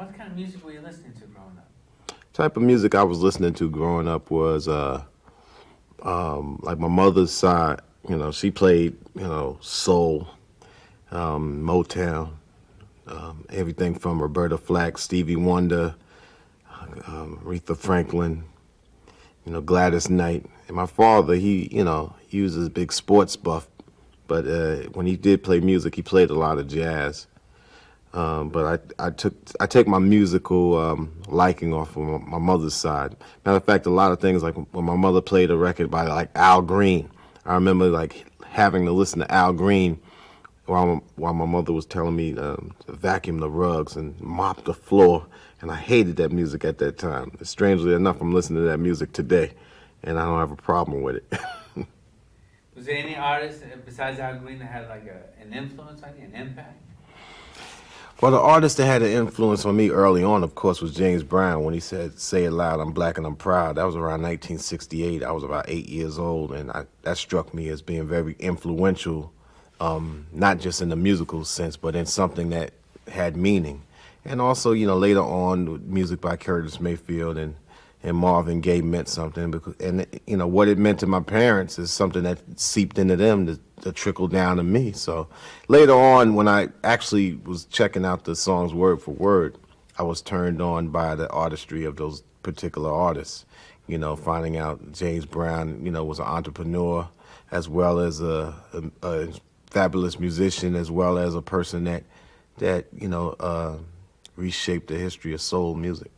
What kind of music were you listening to growing up? Type of music I was listening to growing up was like my mother's side. You know, she played soul, Motown, everything from Roberta Flack, Stevie Wonder, Aretha Franklin, Gladys Knight. And my father, he was a big sports buff, but when he did play music, he played a lot of jazz. But I take my musical liking off of my mother's side. Matter of fact, a lot of things like when my mother played a record by like Al Green, I remember like having to listen to Al Green while my mother was telling me to vacuum the rugs and mop the floor, and I hated that music at that time. Strangely enough, I'm listening to that music today, and I don't have a problem with it. Was there any artist besides Al Green that had like an influence on you, an impact? Well, the artist that had an influence on me early on, of course, was James Brown when he said, "Say it loud, I'm black and I'm proud." That was around 1968. I was about 8 years old, and that struck me as being very influential, not just in the musical sense, but in something that had meaning. And also, later on, music by Curtis Mayfield and Marvin Gaye meant something because, and what it meant to my parents is something that seeped into them to trickle down to me. So later on, when I actually was checking out the songs word for word, I was turned on by the artistry of those particular artists. Finding out James Brown, was an entrepreneur as well as a fabulous musician, as well as a person that reshaped the history of soul music.